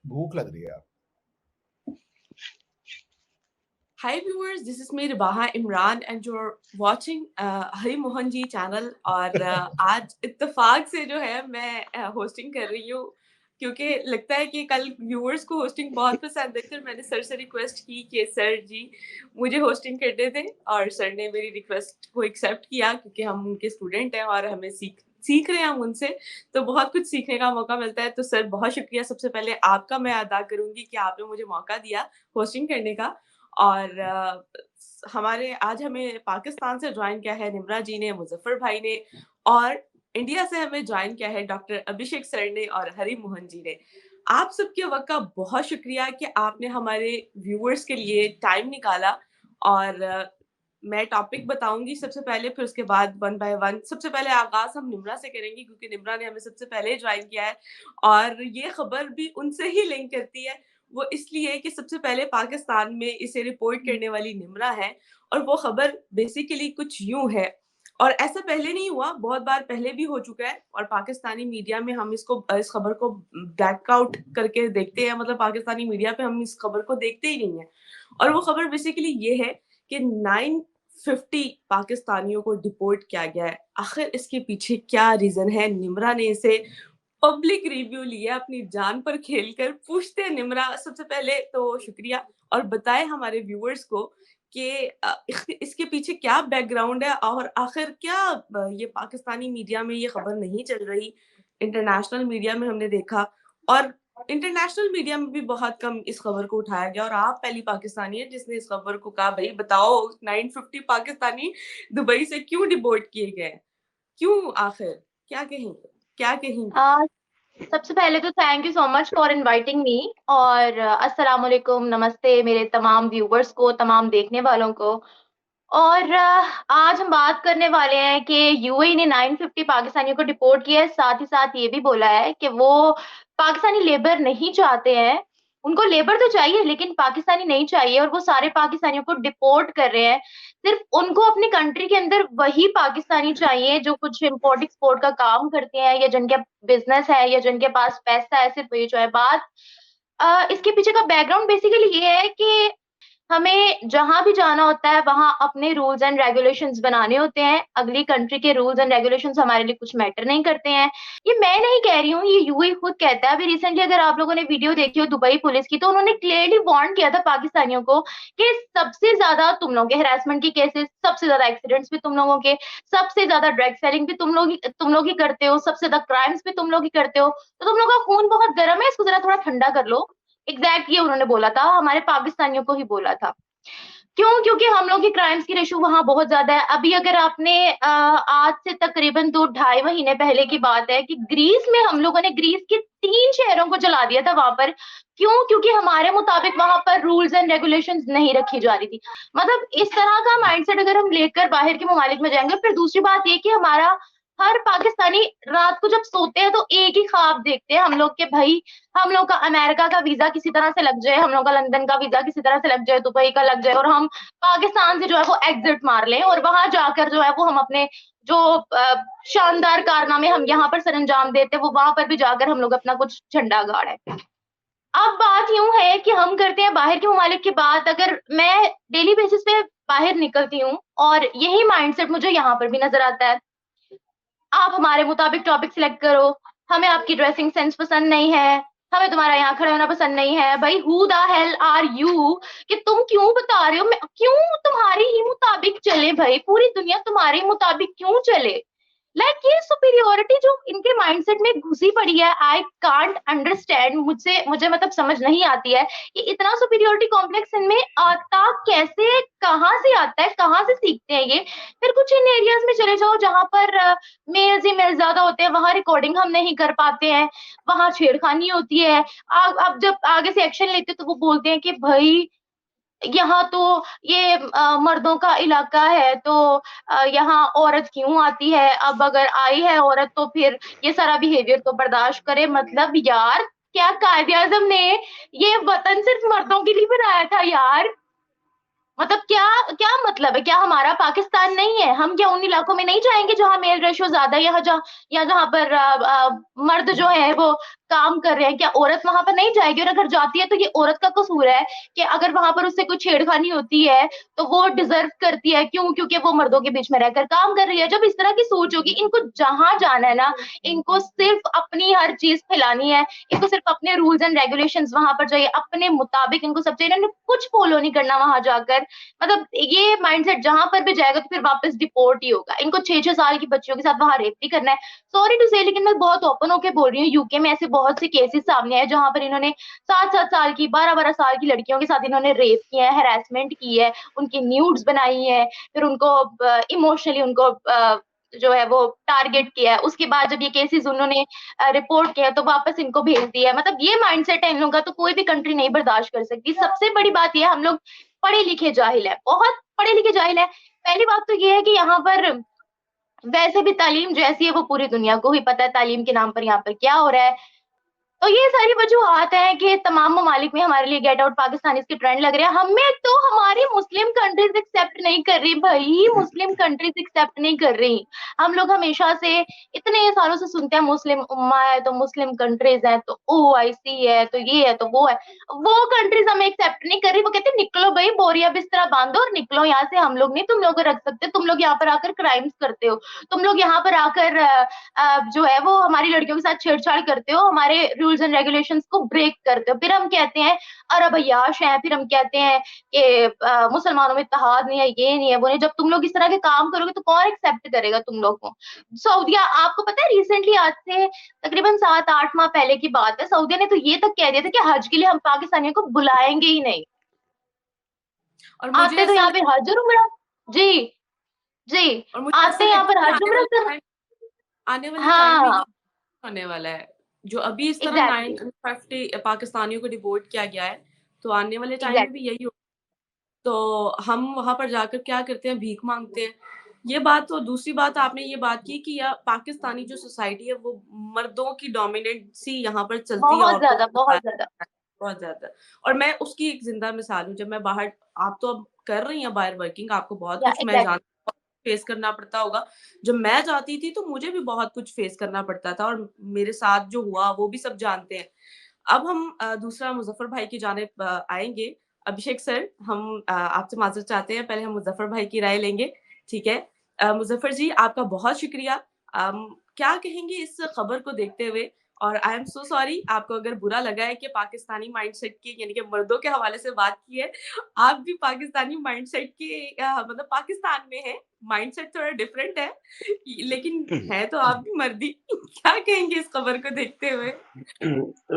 भूख लग रही है यार। Hi viewers, this is me Ribaha Imran and you're watching Hari Mohan ji channel और आज इत्तेफाक से जो है मैं होस्टिंग कर रही हूँ क्योंकि लगता है कि कल व्यूअर्स को होस्टिंग बहुत पसंद है। फिर मैंने सर से रिक्वेस्ट की कि सर जी मुझे होस्टिंग करने थे और सर ने मेरी रिक्वेस्ट को एक्सेप्ट किया क्योंकि हम उनके स्टूडेंट हैं और हमें सीख रहे हैं हम उनसे, तो बहुत कुछ सीखने का मौका मिलता है। तो सर बहुत शुक्रिया सबसे पहले आपका मैं अदा करूंगी कि आपने मुझे मौका दिया होस्टिंग करने का। और हमारे आज हमें पाकिस्तान से ज्वाइन किया है निम्रा जी ने, मुजफ्फर भाई ने, और इंडिया से हमें ज्वाइन किया है डॉक्टर अभिषेक सर ने और हरी मोहन जी ने। आप सबके वक्त का बहुत शुक्रिया कि आपने हमारे व्यूअर्स के लिए टाइम निकाला। और मैं टॉपिक बताऊंगी सबसे पहले, फिर उसके बाद वन बाय वन। सबसे पहले आगाज हम निम्रा से करेंगे क्योंकि निम्रा ने हमें सबसे पहले ज्वाइन किया है और ये खबर भी उनसे ही लिंक करती है। वो इसलिए कि सबसे पहले पाकिस्तान में इसे रिपोर्ट करने वाली निम्रा है और वो खबर बेसिकली कुछ यूं है। और ऐसा पहले नहीं हुआ, बहुत बार पहले भी हो चुका है और पाकिस्तानी मीडिया में हम इस खबर को ब्लैकआउट करके देखते हैं, मतलब पाकिस्तानी मीडिया पे हम इस खबर को देखते ही नहीं है। और वो खबर बेसिकली ये है कि 950 पाकिस्तानियों को डिपोर्ट किया गया है। आखिर इसके पीछे क्या रीजन है? निम्रा ने इसे पब्लिक रिव्यू लिया अपनी जान पर खेलकर। पूछते हैं निम्रा, सबसे पहले तो शुक्रिया और बताएं हमारे व्यूअर्स को कि इसके पीछे क्या बैकग्राउंड है और आखिर क्या ये पाकिस्तानी मीडिया में ये खबर नहीं चल रही, इंटरनेशनल मीडिया में हमने देखा और इंटरनेशनल मीडिया में भी बहुत कम इस खबर को उठाया गया। और आप पहली पाकिस्तानी है जिसने इस खबर को कहा भाई बताओ 950 पाकिस्तानी दुबई से क्यों डिपोर्ट किए गए, क्यों, आखिर क्या कहेंगे, क्या कहेंगे? सबसे पहले तो thank you so much for inviting me और अस्सलाम वालेकुम, नमस्ते मेरे तमाम व्यूवर्स को, तमाम देखने वालों को। और आज हम बात करने वाले हैं कि यूएई ने 950 पाकिस्तानियों को डिपोर्ट किया है। साथ ही साथ ये भी बोला है कि वो पाकिस्तानी लेबर नहीं चाहते हैं। उनको लेबर तो चाहिए लेकिन पाकिस्तानी नहीं चाहिए और वो सारे पाकिस्तानियों को डिपोर्ट कर रहे हैं। सिर्फ उनको अपनी कंट्री के अंदर वही पाकिस्तानी चाहिए जो कुछ इम्पोर्ट एक्सपोर्ट का काम करते हैं या जिनके बिजनेस है या जिनके पास पैसा है, सिर्फ वही जो है बात। इसके पीछे का बैकग्राउंड बेसिकली ये है कि हमें जहाँ भी जाना होता है वहाँ अपने रूल्स एंड रेगुलेशंस बनाने होते हैं। अगली कंट्री के रूल्स एंड रेगुलेशंस हमारे लिए कुछ मैटर नहीं करते हैं। ये मैं नहीं कह रही हूँ, ये यूएई खुद कहता है। अभी रिसेंटली अगर आप लोगों ने वीडियो देखी हो दुबई पुलिस की, तो उन्होंने क्लियरली वार्न किया था पाकिस्तानियों को कि सबसे ज्यादा तुम लोग के हरासमेंट की केसेस, सबसे ज्यादा एक्सीडेंट्स भी तुम लोगों के, सबसे ज्यादा ड्रग सेलिंग भी तुम लोग ही करते हो, सबसे ज्यादा क्राइम्स भी तुम लोग ही करते हो। तो तुम लोग का खून बहुत गर्म है, इसको जरा थोड़ा ठंडा कर लो। एग्जैक्ट ये उन्होंने बोला था, हमारे पाकिस्तानियों को ही बोला था। क्यों? क्योंकि हम लोग की क्राइम्स की रेशो वहां बहुत ज्यादा है। अभी अगर आपने आज से तकरीबन 2 ढाई महीने पहले की बात है कि ग्रीस में हम लोगों ने ग्रीस के 3 शहरों को जला दिया था वहां पर। क्यों? क्योंकि हमारे मुताबिक वहां पर रूल्स एंड रेगुलेशंस नहीं रखी जा रही थी। मतलब इस तरह का माइंडसेट अगर हम लेकर बाहर के ममालिक में जाएंगे। फिर दूसरी बात ये कि हमारा हर पाकिस्तानी रात को जब सोते हैं तो एक ही ख्वाब देखते हैं हम लोग के, भाई हम लोग का अमेरिका का वीजा किसी तरह से लग जाए, हम लोग का लंदन का वीजा किसी तरह से लग जाए, दुबई का लग जाए और हम पाकिस्तान से जो है वो एग्जिट मार लें और वहां जाकर जो है वो हम अपने जो शानदार कारनामे हम यहाँ पर सरंजाम देते हैं वो वहां पर भी जाकर हम लोग अपना कुछ झंडा गाड़े। अब बात यूं है कि हम करते हैं बाहर के ममालिक की बात। अगर मैं डेली बेसिस पे बाहर निकलती हूँ और यही माइंडसेट मुझे यहाँ पर भी नजर आता है। आप हमारे मुताबिक टॉपिक सिलेक्ट करो, हमें आपकी ड्रेसिंग सेंस पसंद नहीं है, हमें तुम्हारा यहाँ खड़े होना पसंद नहीं है। भाई who the hell are you कि तुम क्यों बता रहे हो, मैं क्यों तुम्हारी ही मुताबिक चले? भाई पूरी दुनिया तुम्हारे मुताबिक क्यों चले? लाइक ये सुपीरियोरिटी जो इनके माइंडसेट में घुसी पड़ी है, आई कांट अंडरस्टैंड। मुझे मतलब समझ नहीं आती है कि इतना सुपीरियोरिटी कॉम्प्लेक्स इनमें आता कैसे, कहाँ से आता है, कहाँ से सीखते हैं ये। फिर कुछ इन एरियाज में चले जाओ जहां पर मेल्स ही मेल ज्यादा होते हैं, वहां रिकॉर्डिंग हम नहीं कर पाते हैं, वहां छेड़खानी होती है। अब जब आगे से एक्शन लेते तो वो बोलते हैं कि भाई यहाँ तो ये मर्दों का इलाका है तो यहाँ औरत क्यों आती है? अब अगर आई है औरत तो फिर ये सारा बिहेवियर तो बर्दाश्त करे। मतलब यार क्या कायदे आजम ने ये वतन सिर्फ मर्दों के लिए बनाया था यार? मतलब क्या क्या मतलब है? क्या हमारा पाकिस्तान नहीं है? हम क्या उन इलाकों में नहीं जाएंगे जहाँ मेल रेशियो ज्यादा है, या जहाँ पर मर्द जो है वो काम कर रहे हैं, क्या औरत वहाँ पर नहीं जाएगी? और अगर जाती है तो ये औरत का कसूर है कि अगर वहाँ पर उससे कोई छेड़खानी होती है तो वो डिज़र्व करती है, क्यों? क्योंकि वो मर्दों के बीच में रहकर काम कर रही है। जब इस तरह की सोच होगी, इनको जहाँ जाना है ना, इनको सिर्फ़ अपनी हर चीज़ फैलानी है, इनको सिर्फ़ अपने रूल्स एंड रेगुलेशंस वहाँ पर चाहिए, अपने मुताबिक इनको सब चाहिए, इन्होंने कुछ फ़ॉलो नहीं करना वहाँ जाकर। मतलब ये माइंडसेट जहाँ पर भी जाएगा तो फिर वापस डिपोर्ट ही होगा। इनको 6-6 साल की बच्चियों के साथ वहाँ रेप भी करना है। सॉरी टू से, लेकिन मैं बहुत ओपन होके बोल रही हूँ, यूके में ऐसे बहुत से केसेस सामने आए जहाँ पर इन्होंने 7-7 साल की, 12-12 साल की लड़कियों के साथ इन्होंने रेप किया है, हैरेसमेंट की है, उनकी न्यूड्स बनाई है, फिर उनको इमोशनली उनको जो है वो टारगेट किया है। उसके बाद जब ये केसेस उन्होंने रिपोर्ट किया तो वापस इनको भेज दिया है। मतलब ये माइंडसेट है इन लोगों का, तो कोई भी कंट्री नहीं बर्दाश्त कर सकती। सबसे बड़ी बात ये है, हम लोग पढ़े-लिखे जाहिल हैं, बहुत पढ़े-लिखे जाहिल हैं। पहली बात तो ये है कि यहाँ पर वैसे भी तालीम जैसी है वो पूरी दुनिया को ही पता है तालीम के नाम पर यहाँ पर क्या हो रहा है। तो ये सारी वजूहात हैं कि तमाम ममालिक में हमारे लिए गेट आउट पाकिस्तानीज़ के ट्रेंड लग रहे हैं। हमें तो हमारी मुस्लिम कंट्रीज़ एक्सेप्ट नहीं कर रही भई, मुस्लिम कंट्रीज़ एक्सेप्ट नहीं कर रही। हम लोग हमेशा से इतने सालों से सुनते हैं मुस्लिम उम्मा है, तो मुस्लिम कंट्रीज़ हैं, तो ओआईसी है, तो ये है, तो वो है। वो कंट्रीज़ हमें एक्सेप्ट नहीं कर रही, वो कहते हैं निकलो भई, बोरिया बिस्तरा बाँधो और निकलो यहाँ से, हम लोग नहीं तुम लोगों को रख सकते, तुम लोग यहाँ पर आकर क्राइम्स करते हो। तुम लोग यहाँ पर आकर जो है वो हमारी लड़कियों के साथ छेड़छाड़ करते हो, हमारे रूल्स एंड रेगुलेशंस को ब्रेक करते हो। फिर हम कहते हैं अरब अय्याश हैं, फिर हम कहते हैं कि मुसलमानों में इत्तेहाद नहीं है, ये नहीं है, वो नहीं। जब तुम लोग इस तरह के काम करोगे तो कौन एक्सेप्ट करेगा तुम लोग को? सऊदीया, आपको पता है रिसेंटली आज से तकरीबन 7-8 माह पहले की बात है, सऊदीया ने तो ये तक कह दिया था कि हज के लिए हम पाकिस्तानियों को बुलाएँगे ही नहीं। और मुझे आते तो ऐसा यहाँ लग पे हज और उम्रा। जी, जी, और मुझे आते ऐसा हैं यहाँ लगता पर है कि हज उम्रा कर। आने वाले टाइम में ये हाँ, होने वाला है। जो अभी इस तरह एग्ज़ैक्टली, 950 पाकिस्तानियों को डिपोर्ट किया गया है, तो आने वाले टाइम में भी एग्ज़ैक्टली। यही हो। तो हम वहाँ पर जाकर क्या करते हैं, भीख माँगते हैं। ये बात तो दूसरी बात आपने ये बात की कि या पाकिस्तानी जो सोसाइटी है वो मर्दों की डोमिनेंसी यहाँ पर चलती है, बहुत औरतों ज़्यादा, को बहुत दबाया ज़्यादा। जाता है, बहुत ज़्यादा। और मैं उसकी एक ज़िंदा मिसाल हूँ, जब मैं बाहर आप तो अब कर रही हैं बाहर वर्किंग, आपको बहुत या कुछ मैं एग्ज़ैक्टली। जानती हूँ, फेस करना पड़ता होगा। जब मैं जाती थी तो मुझे भी बहुत कुछ फेस करना पड़ता था और मेरे साथ जो हुआ वो भी सब जानते हैं। अब हम दूसरा मुज़फ़्फ़र भाई की जानिब आएँगे। अभिषेक सर, हम आपसे माज़रत चाहते हैं, पहले हम मुज़फ़्फ़र भाई की राय लेंगे, ठीक है? मुज़फ़्फ़र जी, आपका बहुत शुक्रिया। क्या कहेंगे इस खबर को देखते हुए? और आई एम सो सॉरी आपको अगर बुरा लगा है कि पाकिस्तानी माइंडसेट की यानी कि मर्दों के हवाले से बात की है। आप भी पाकिस्तानी माइंडसेट के मतलब पाकिस्तान में हैं, माइंडसेट थोड़ा डिफरेंट है, लेकिन है तो आप भी मर्द ही। क्या कहेंगे इस खबर को देखते हुए?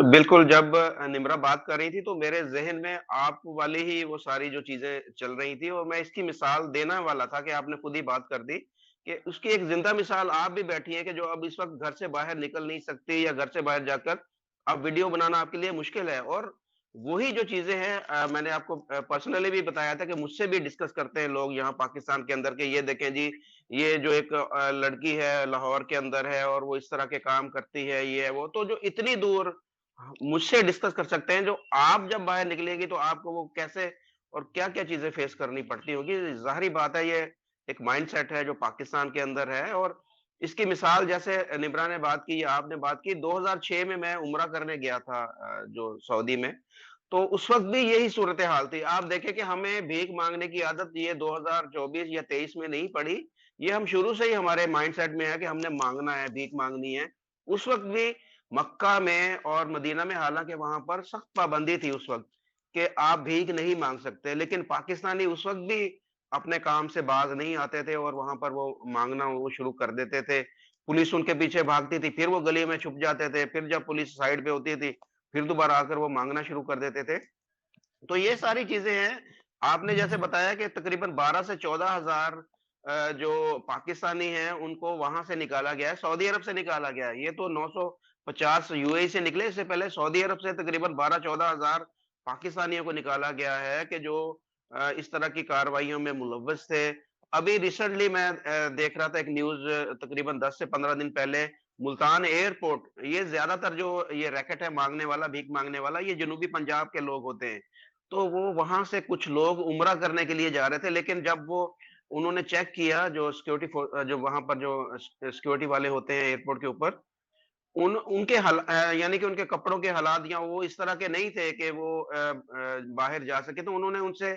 बिल्कुल, जब निम्रा बात कर रही थी तो मेरे ज़हन में आप वाली ही वो सारी जो चीज़ें चल रही थी और मैं इसकी मिसाल देना वाला था कि आपने खुद ही बात कर दी, कि उसकी एक ज़िंदा मिसाल आप भी बैठी हैं कि जो अब इस वक़्त घर से बाहर निकल नहीं सकती या घर से बाहर जाकर अब वीडियो बनाना आपके लिए मुश्किल है और वही जो चीज़ें हैं मैंने आपको पर्सनली भी बताया था कि मुझसे भी डिस्कस करते हैं लोग यहाँ पाकिस्तान के अंदर के ये देखें जी, ये जो एक लड़की है लाहौर के अंदर है और वो इस तरह के काम करती है, ये है वो। तो जो इतनी दूर मुझसे डिस्कस कर सकते हैं, जो आप जब बाहर निकलेंगी तो आपको वो कैसे और क्या-क्या चीज़ें फेस करनी पड़ती होगी। ज़ाहिर-सी बात है ये एक माइंडसेट है जो पाकिस्तान के अंदर है और इसकी मिसाल जैसे निब्रा ने बात की या आपने बात की 2006 में मैं उम्रा करने गया था जो सऊदी में, तो उस वक़्त भी यही सूरत-ए-हाल थी। आप देखें कि हमें भीख माँगने की आदत ये 2024 या 23 में नहीं पड़ी, ये हम शुरू से ही हमारे माइंडसेट में है कि हमने माँगना है, भीख माँगनी है। उस वक़्त भी मक्का में और मदीना में हालाँकि वहाँ पर सख्त पाबंदी थी उस वक़्त, कि आप भीख नहीं माँग सकते। लेकिन पाकिस्तानी उस वक़्त भी अपने काम से बाज़ नहीं आते थे और वहाँ पर वो माँगना वो शुरू कर देते थे। पुलिस उनके पीछे भागती थी, फिर वो गली में छुप जाते थे, फिर जब पुलिस साइड पे होती थी, फिर दोबारा आकर वो माँगना शुरू कर देते थे। तो ये सारी चीज़ें हैं। आपने जैसे बताया कि तकरीबन 12 से 14,000 जो पाकिस्तानी हैं, उनको वहाँ से निकाला गया है, सऊदी अरब से निकाला गया है। ये तो 950 यूएई से निकले, इससे पहले सऊदी अरब से तकरीबन 12-14,000 पाकिस्तानियों को निकाला गया है कि जो इस तरह की कार्रवाइयों में मुलव्वस थे। अभी रिसेंटली मैं देख रहा था एक न्यूज़ तकरीबन 10 से 15 दिन पहले, मुल्तान एयरपोर्ट, ये ज़्यादातर जो ये रैकेट है माँगने वाला, भीख माँगने वाला, ये जनूबी पंजाब के लोग होते हैं। तो वो वहाँ से कुछ लोग उम्रा करने के लिए जा रहे थे, लेकिन जब वो उन्होंने चेक किया जो सिक्योरिटी जो वहाँ पर जो सिक्योरिटी वाले होते हैं एयरपोर्ट के ऊपर, उनके यानी कि उनके कपड़ों के हालात या वो इस तरह के नहीं थे कि वो बाहर जा सके, तो उन्होंने उनसे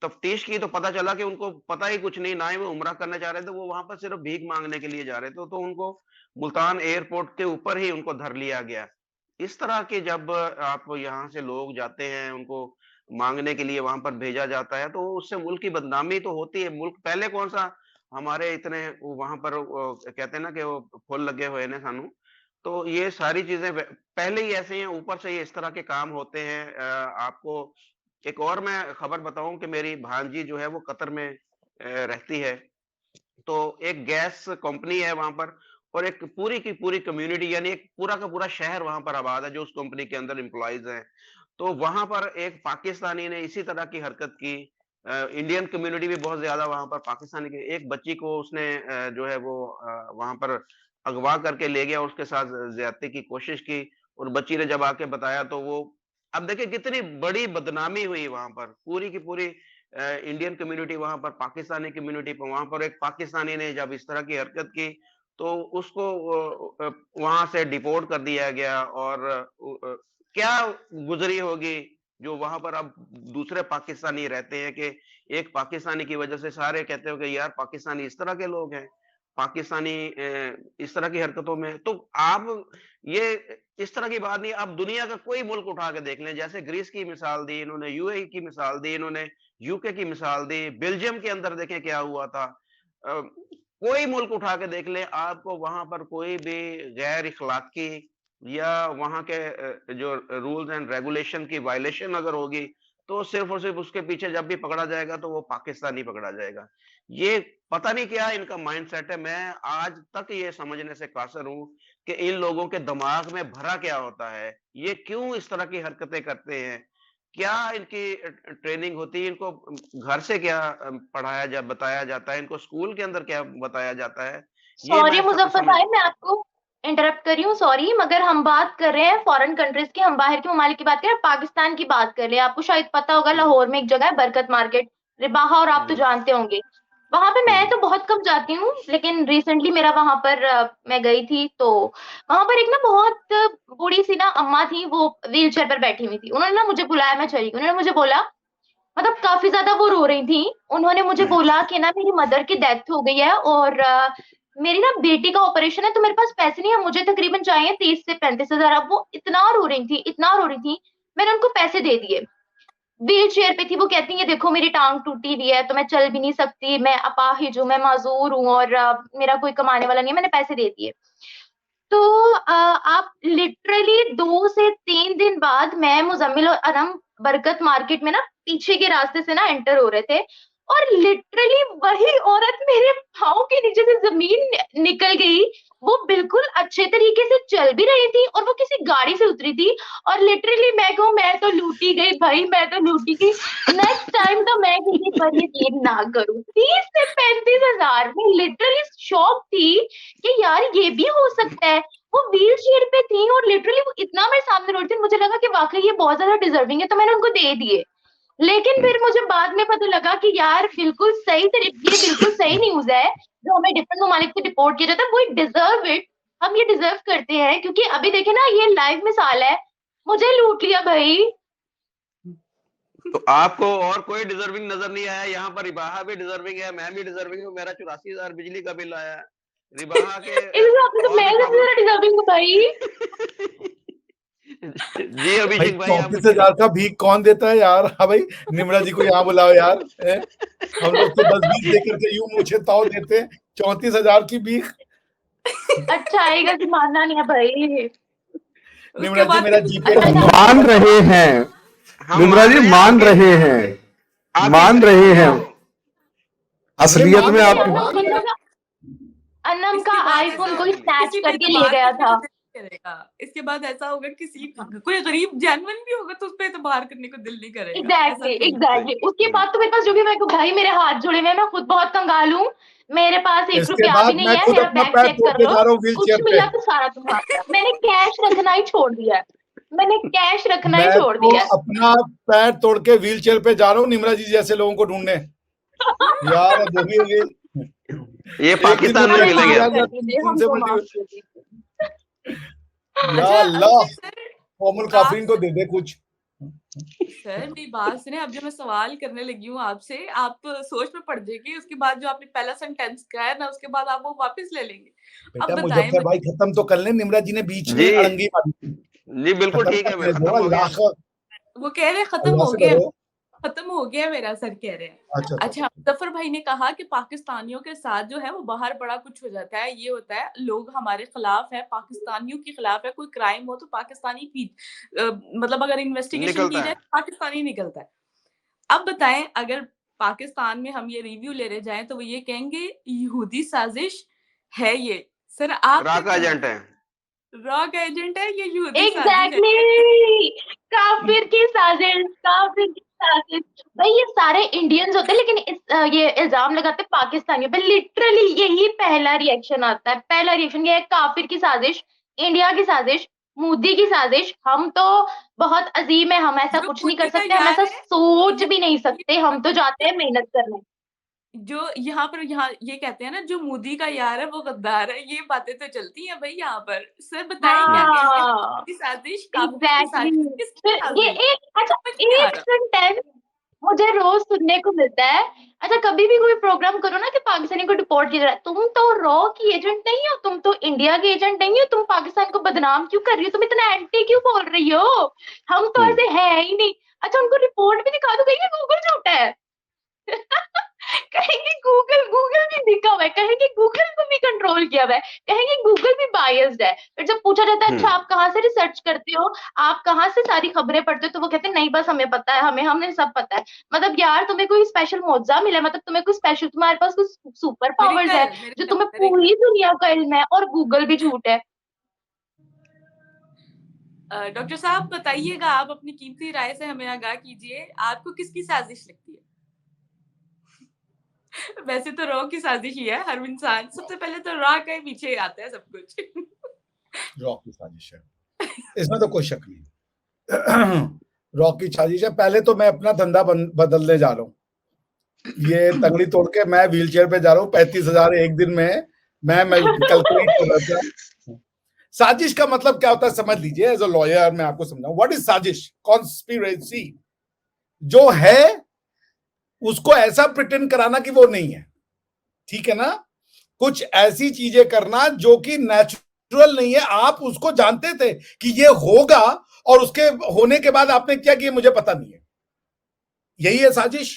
तफ्तीश की, तो पता चला कि उनको पता ही कुछ नहीं, ना ही वो उम्रा करने जा रहे थे, वो वहां पर सिर्फ भीख मांगने के लिए जा रहे थे, तो उनको मुल्तान एयरपोर्ट के ऊपर ही उनको धर लिया गया। इस तरह के जब आप यहाँ से लोग जाते हैं, उनको मांगने के लिए वहां पर भेजा जाता है, तो उससे मुल्क की बदनामी तो होती है। मुल्क पहले कौन सा हमारे इतने वहां पर कहते हैं ना कि वो फुल लगे हुए ने सानू, तो ये सारी चीजें पहले ही ऐसे ही हैं, ऊपर से ये इस तरह के काम होते हैं। आपको एक और मैं खबर बताऊं कि मेरी भांजी जो है वो कतर में रहती है, तो एक गैस कंपनी है वहां पर, और एक पूरी की पूरी कम्युनिटी, यानी एक पूरा का पूरा शहर वहां पर आबाद है जो उस कंपनी के अंदर एम्प्लॉइज हैं। तो वहां पर एक पाकिस्तानी ने इसी तरह की हरकत की। इंडियन कम्युनिटी भी बहुत ज्यादा वहां पर, पाकिस्तानी की एक बच्ची को उसने जो है वो वहां पर अगवा करके ले गया, उसके साथ ज्यादती की कोशिश की, और बच्ची ने जब आके बताया तो वो, अब देखिए कितनी बड़ी बदनामी हुई वहां पर, पूरी की पूरी इंडियन कम्युनिटी वहां पर, पाकिस्तानी कम्युनिटी पर, वहां पर एक पाकिस्तानी ने जब इस तरह की हरकत की तो उसको वहां से डिपोर्ट कर दिया गया। और क्या गुजरी होगी जो वहां पर अब दूसरे पाकिस्तानी रहते हैं, कि एक पाकिस्तानी की वजह से सारे कहते हो कि यार पाकिस्तानी इस तरह के लोग हैं, पाकिस्तानी इस तरह की हरकतों में। तो आप ये इस तरह की बात नहीं, आप दुनिया का कोई मुल्क उठा के देख लें, जैसे ग्रीस की मिसाल दी इन्होंने, यूएई की मिसाल दी इन्होंने, यूके की मिसाल दी, बेल्जियम के अंदर देखें क्या हुआ था। कोई मुल्क उठा के देख लें, आपको वहां पर कोई भी गैर इखलाकी या वहां के जो रूल्स एंड रेगुलेशन की वायलेशन अगर होगी, तो सिर्फ और सिर्फ उसके पीछे जब भी पकड़ा जाएगा तो वो पाकिस्तानी पकड़ा जाएगा। ये पता नहीं क्या इनका माइंडसेट है। मैं आज तक ये समझने से कासिर हूं कि इन लोगों के दिमाग में भरा क्या होता है, ये क्यों इस तरह की हरकतें करते हैं, क्या इनकी ट्रेनिंग होती है, इनको घर से क्या पढ़ाया बताया जाता है, इनको स्कूल के अंदर क्या बताया जाता है, ये सॉरी मैं मुजफ्फर समझ। भाई, मैं आपको इंटरप्ट कर रही हूँ, सॉरी, मगर हम बात कर रहे हैं फॉरेन कंट्रीज की, हम बाहर के ममालिक की बात कर रहे हैं, पाकिस्तान की बात कर रहे हैं। आपको शायद पता होगा, हम्म, लाहौर में एक जगह है बरकत मार्केट, रिबाहा, और आप तो हम्म, जानते होंगे। वहां पे मैं हम्म, तो बहुत कम जाती हूँ, लेकिन रिसेंटली मेरा वहां पर मैं गई थी, तो वहां पर एक ना बहुत बूढ़ी सी ना अम्मा थी, वो व्हील चेयर पर बैठी हुई थी। उन्होंने ना मुझे बुलाया, मैं चली गई। उन्होंने मुझे बोला, मतलब काफी ज्यादा वो रो रही थी। उन्होंने मुझे बोला कि ना मेरी मदर की डेथ हो गई है, और मेरी ना बेटी का ऑपरेशन है, तो मेरे पास पैसे नहीं है, मुझे तकरीबन चाहिए 30 से 35 हजार। अब वो इतना रो रही थी, इतना रो रही थी, मैंने उनको पैसे दे दिए। व्हील चेयर पे थी वो, कहती है देखो मेरी टांग टूटी हुई है, तो मैं चल भी नहीं सकती, मैं अपाहिज हूँ, मैं माजूर हूँ, और मेरा कोई कमाने वाला नहीं है, मैंने पैसे दे दिए। तो आप लिटरली 2 से 3 दिन बाद मैं, मुजम्मिल और अनम बरकत मार्केट में ना पीछे के रास्ते से ना एंटर हो रहे थे, और लिटरली वही औरत मेरे पाँव के नीचे से जमीन निकल गई। वो बिल्कुल अच्छे तरीके से चल भी रही थी, और वो किसी गाड़ी से उतरी थी। और लिटरली मैं कहूँ, मैं तो लूटी गई भाई, मैं तो लूटी गई। नेक्स्ट टाइम तो मैं किसी पर यकीन ना करूं। 30 से 35 हजार, मैं लिटरली शॉक थी कि यार ये भी हो सकता है। वो व्हील चेयर पे थी, और लिटरली वो इतना मेरे सामने रोड थी, मुझे लगा कि वाकई ये बहुत ज्यादा डिजर्विंग है, तो मैंने उनको दे दिए। लेकिन फिर मुझे बाद में पता लगा कि यार बिल्कुल सही तरीके, ये बिल्कुल सही न्यूज है, जो हमें डिफरेंट ममालिक से रिपोर्ट किया जाता है, वो डिजर्व इट। हम ये डिजर्व करते हैं, क्योंकि अभी देखे ना, ये लाइव मिसाल है, मुझे लूट लिया भाई। तो आपको और कोई डिजर्विंग नजर नहीं आया? यहाँ पर रिबाहा भी डिजर्विंग है, मैं भी डिजर्विंग हूँ, मेरा 84,000 बिजली का बिल आया है। रिबाहा के इस हिसाब से तो और मैं भी सबसे खबर। ज्यादा डिजर्विंग हूँ भाई। जी भाई अभिषेक भाई, आप कुछ 34,000 का भीख कौन देता है यार? हाँ भाई, निम्रा जी को यहाँ बुलाओ यार। हम लोग तो 10-20 दे करके यूं मुझे ताव देते हैं, 34,000 की भीख। अच्छा आएगा कि मानना नहीं है भाई। निम्रा उसके जी बाद मेरा किसी जीपे अच्छा मान रहे हैं, हम निम्रा जी मान आपके रहे हैं, आपकी मान रहे स्क्रीन हैं। को। असलियत मान में रहे आप हैं, मान रहे हैं। अनम का इसके बाद ऐसा आईफोन कोई होगा कि स्नैच किसी पे करके ले एतबार गया करने था। को दिल नहीं करेगा। इसके बाद ऐसा होगा, किसी कोई गरीब जेन्युइन भी होगा तो उस पे एतबार करने को दिल नहीं करेगा, ऐसा एग्जैक्टली भी होगा। एग्जैक्टली। उसके बाद तो मेरे पास जो भी, मेरे को भाई मेरे हाथ जुड़े हुए हैं, मैं खुद बहुत कंगाल हूँ। मेरे पास 1 इसके रुपया भी बाद नहीं मैं है, खुद मेरा अपना बैंक पैर चेक तोड़ कर के लो, जा रहा हूँ व्हील कुछ चेयर पे। मिला तो सारा तुम्हारा। मैंने कैश रखना ही छोड़ दिया है, मैंने कैश रखना ही मैं छोड़ तो दिया है। अपना पैर तोड़ के व्हील चेयर पे जा रहा हूँ निम्रा जी जैसे लोगों को ढूंढने। यार अब वो भी ये एक दिन वो पाकिस्तान में हमें टैक्सी मिलेंगे माफ ड्राइवर कर आपको। दीजिए, उनसे हमको बड़ी माफ कर दीजिए। या अच्छा अल्लाह, सर कोमल आप काफरीन को दे दे कुछ। सर मेरी बात सुने, अब जो मैं सवाल करने लगी हूँ आपसे, आप सोच में पड़ जाइए, उसके बाद जो आपने पहला सेंटेंस कहा है ना, उसके बाद आप वो वापस ले लेंगे। बेटा अब बताएं मुजफ्फर मुझे। भाई खत्म तो कर ले, निम्रा जी ने बीच में जी, अड़ंगी मारी। जी बिल्कुल खत्म ठीक है, करने मेरा दो, खत्म हो गया। वो कह रहे हैं खत्म अल्लाह हो से गया, डरो। खत्म हो गया मेरा, सर कह रहे हैं। अच्छा अच्छा अच्छा, अच्छा। मुज़फ़्फ़र भाई ने कहा कि पाकिस्तानियों के साथ जो है वो बाहर बड़ा कुछ हो जाता है, ये होता है, लोग हमारे खिलाफ हैं, पाकिस्तानियों के खिलाफ है, कोई क्राइम हो तो पाकिस्तानी मतलब अगर इन्वेस्टिगेशन की निकलता जाए है। तो पाकिस्तानी निकलता है। अब बताएं, अगर पाकिस्तान में हम ये रिव्यू लेने जाएं तो वो ये कहेंगे यहूदी साजिश है ये। सर आप क्या राका कहेंगे? एजेंट है। रॉक एजेंट है या यहूदी साजिश है? एग्जैक्टली, काफिर की साजिश, काफिर की साजिश। भाई ये सारे इंडियंस होते हैं, लेकिन ये इल्जाम लगाते हैं पाकिस्तानियों पे। लिटरली यही पहला रिएक्शन आता है, पहला रिएक्शन ये है, काफिर की साजिश, इंडिया की साजिश, मोदी की साजिश। हम तो बहुत अजीम है, हम ऐसा जो कुछ नहीं कर मोदी का सकते, हम यार ऐसा है, सोच ये भी नहीं ये सकते, हम तो जाते हैं मेहनत करने। जो यहाँ पर यहाँ ये कहते हैं ना, जो मोदी का यार है वो गद्दार है, ये बातें तो चलती हैं भाई यहाँ पर। सर बताएं क्या कहते हैं, हाँ, की साजिश, काफिर की एग्जैक्टली साजिश, किसकी फिर ये साजिश? अच्छा, समझ नहीं आ एक रहा। सेंटेंस मुझे रोज सुनने को मिलता है। अच्छा, कभी भी कोई प्रोग्राम करो ना कि पाकिस्तानी को डिपोर्ट किया जा रहा है, तुम तो रॉ की एजेंट नहीं हो, तुम तो इंडिया के एजेंट नहीं हो, तुम पाकिस्तान को बदनाम क्यों कर रही हो, तुम इतना एंटी क्यों बोल रही हो, हम तो हुँ। ऐसे है ही नहीं। अच्छा, उनको रिपोर्ट भी दिखा दो, कहीं गूगल झूठा है। कहेंगे गूगल, गूगल भी दिखा हुआ है, कहेंगे गूगल को भी कंट्रोल किया हुआ है, कहेंगे गूगल भी बायस्ड है। फिर जब पूछा जाता है हुँ। अच्छा आप कहाँ से रिसर्च करते हो, आप कहाँ से सारी खबरें पढ़ते हो, तो वो कहते हैं नहीं बस हमें पता है, हमें सब पता है। मतलब यार तुम्हें कोई स्पेशल मुआवजा मिला है, मतलब तुम्हें कोई स्पेशल, तुम्हारे पास कुछ सुपर पावर्स है जो तुम्हें मेरे पूरी दुनिया का इल्म है, और गूगल भी झूठ है। डॉक्टर साहब बताइएगा, आप अपनी कीमती राय से हमें आगाह कीजिए, आपको किसकी साजिश लगती है? वैसे तो रॉ की साजिश ही है, हर इंसान सबसे पहले तो रॉ के पीछे आता है सब कुछ। रॉ की साजिश है, इसमें तो कोई शक नहीं। रॉ की साजिश है। पहले तो मैं अपना धंधा बदलने जा रहा हूँ, ये तंगड़ी तोड़ के मैं व्हीलचेयर पे जा रहा हूँ, 35,000 एक दिन में मैं कैलकुलेट कर रहा था। साजिश का मतलब क्या होता है समझ लीजिए, एज अ लॉयर मैं आपको समझाऊं। व्हाट इज साजिश? कॉन्स्पिरेसी, जो है उसको ऐसा प्रिटेंड कराना कि वो नहीं है, ठीक है ना। कुछ ऐसी चीजें करना जो कि नेचुरल नहीं है, आप उसको जानते थे कि ये होगा, और उसके होने के बाद आपने क्या किया मुझे पता नहीं है, यही है साजिश।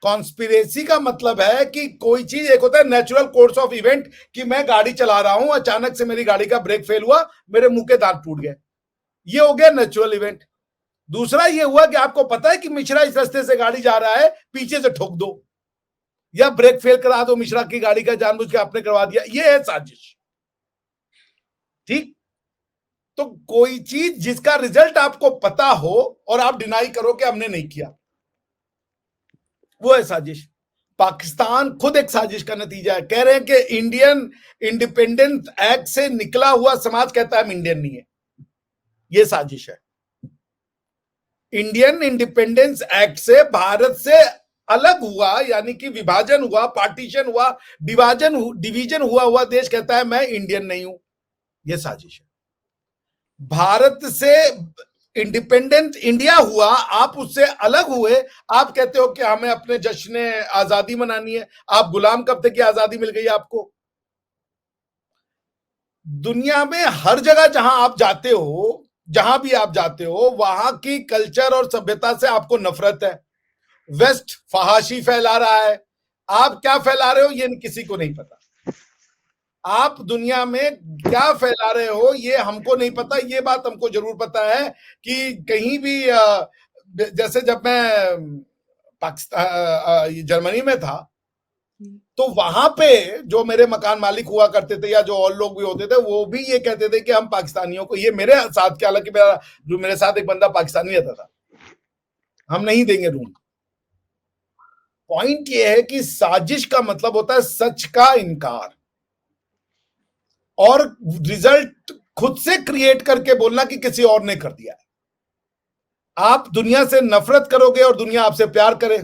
कॉन्स्पिरेसी का मतलब है कि कोई चीज, एक होता है नेचुरल कोर्स ऑफ इवेंट, कि मैं गाड़ी चला रहा हूं, अचानक से मेरी गाड़ी का ब्रेक फेल हुआ, मेरे मुंह के दांत टूट गए, ये हो गया नेचुरल इवेंट। दूसरा ये हुआ कि आपको पता है कि मिश्रा इस रास्ते से गाड़ी जा रहा है, पीछे से ठोक दो या ब्रेक फेल करा दो मिश्रा की गाड़ी का, जानबूझ के आपने करवा दिया, ये है साजिश, ठीक। तो कोई चीज जिसका रिजल्ट आपको पता हो और आप डिनाई करो कि हमने नहीं किया, वो है साजिश। पाकिस्तान खुद एक साजिश का नतीजा है। कह रहे हैं कि इंडियन इंडिपेंडेंस एक्ट से निकला हुआ समाज कहता है हम इंडियन नहीं है, ये साजिश है। इंडियन इंडिपेंडेंस एक्ट से भारत से अलग हुआ, यानी कि विभाजन हुआ, पार्टीशन हुआ, डिवीजन हुआ देश कहता है मैं इंडियन नहीं हूं, यह साजिश है। भारत से इंडिपेंडेंट इंडिया हुआ, आप उससे अलग हुए, आप कहते हो कि हमें अपने जश्न आजादी मनानी है। आप गुलाम कब तक की आजादी मिल गई आपको? दुनिया में हर जगह जहां आप जाते हो, जहां भी आप जाते हो, वहां की कल्चर और सभ्यता से आपको नफरत है। वेस्ट फहाशी फैला रहा है, आप क्या फैला रहे हो ये किसी को नहीं पता। आप दुनिया में क्या फैला रहे हो ये हमको नहीं पता, ये बात हमको जरूर पता है कि कहीं भी, जैसे जब मैं पाकिस्तान जर्मनी में था, तो वहां पे जो मेरे मकान मालिक हुआ करते थे या जो और लोग भी होते थे, वो भी ये कहते थे कि हम पाकिस्तानियों को, ये मेरे साथ क्या, हालांकि मेरे साथ एक बंदा पाकिस्तानी रहता था, हम नहीं देंगे रूम। पॉइंट ये है कि साजिश का मतलब होता है सच का इनकार, और रिजल्ट खुद से क्रिएट करके बोलना कि किसी और ने कर दिया है। आप दुनिया से नफरत करोगे और दुनिया आपसे प्यार करे।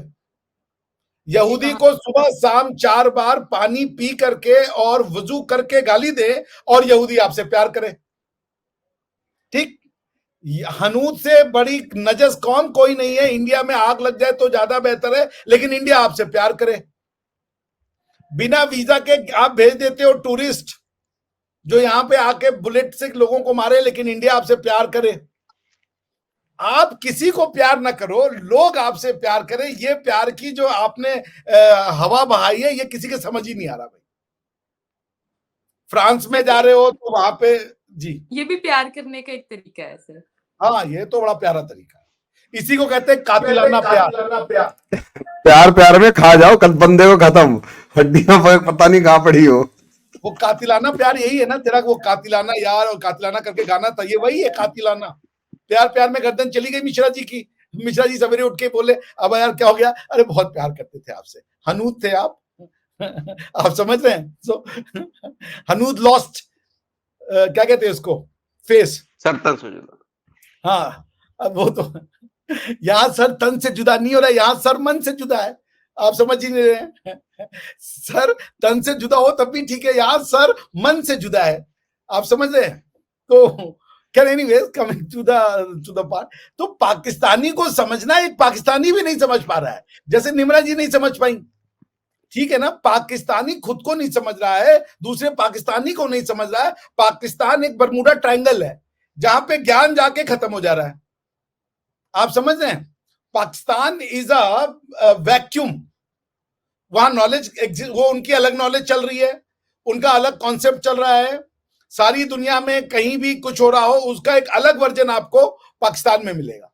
यहूदी को सुबह शाम 4 बार पानी पी करके और वजू करके गाली दे और यहूदी आपसे प्यार करे। हनूद से बड़ी नजस कौन कोई नहीं है। इंडिया में आग लग जाए तो ज्यादा बेहतर है, लेकिन इंडिया आपसे प्यार करे। बिना वीजा के आप भेज देते हो टूरिस्ट जो यहाँ पे आके बुलेट से लोगों को मारे, लेकिन इंडिया आपसे प्यार करे। आप किसी को प्यार ना करो, लोग आपसे प्यार करें। ये प्यार की जो आपने हवा बहाई है, ये किसी के समझ ही नहीं आ रहा भाई। फ्रांस में जा रहे हो तो वहां पे जी, ये भी प्यार करने का एक तरीका है सर। हाँ, ये तो बड़ा प्यारा तरीका है। इसी को कहते हैं कातिलाना प्यार। प्यार प्यार में खा जाओ कल बंदे को, खत्म, हड्डियां पता नहीं कहाँ पड़ी हो। वो कातिलाना प्यार यही है ना तेरा, वो कातिलाना यार और कातिलाना करके गाना था, ये वही है कातिलाना प्यार। प्यार में गर्दन चली गई मिश्रा जी की। मिश्रा जी सवेरे उठ के बोले अब यार क्या हो गया, अरे बहुत प्यार करते थे आपसे, हनूद थे आप। आप समझ रहे हैं? सो हनूद लॉस्ट क्या कहते हैं उसको, फेस, सर तन से जुदा। हाँ, अब वो तो यहाँ सर तन से जुदा नहीं हो रहा है, यहाँ सर मन से जुदा है। आप समझ ही नहीं रहे हैं। सर तन से जुदा हो तब भी ठीक है, यहाँ सर मन से जुदा है। आप समझ रहे हैं? तो anyways coming to the part, तो पाकिस्तानी को समझना एक पाकिस्तानी भी नहीं समझ पा रहा है, जैसे निम्रा जी नहीं समझ पाई। ठीक है ना, पाकिस्तानी खुद को नहीं समझ रहा है, दूसरे पाकिस्तानी को नहीं समझ रहा है। पाकिस्तान एक बरमूडा ट्रायंगल है जहां पे ज्ञान जाके खत्म हो जा रहा है। आप समझ रहे हैं? पाकिस्तान इज अ वैक्यूम, वहां नॉलेज वो उनकी अलग नॉलेज चल रही है, उनका अलग कॉन्सेप्ट चल रहा है। सारी दुनिया में कहीं भी कुछ हो रहा हो उसका एक अलग वर्जन आपको पाकिस्तान में मिलेगा।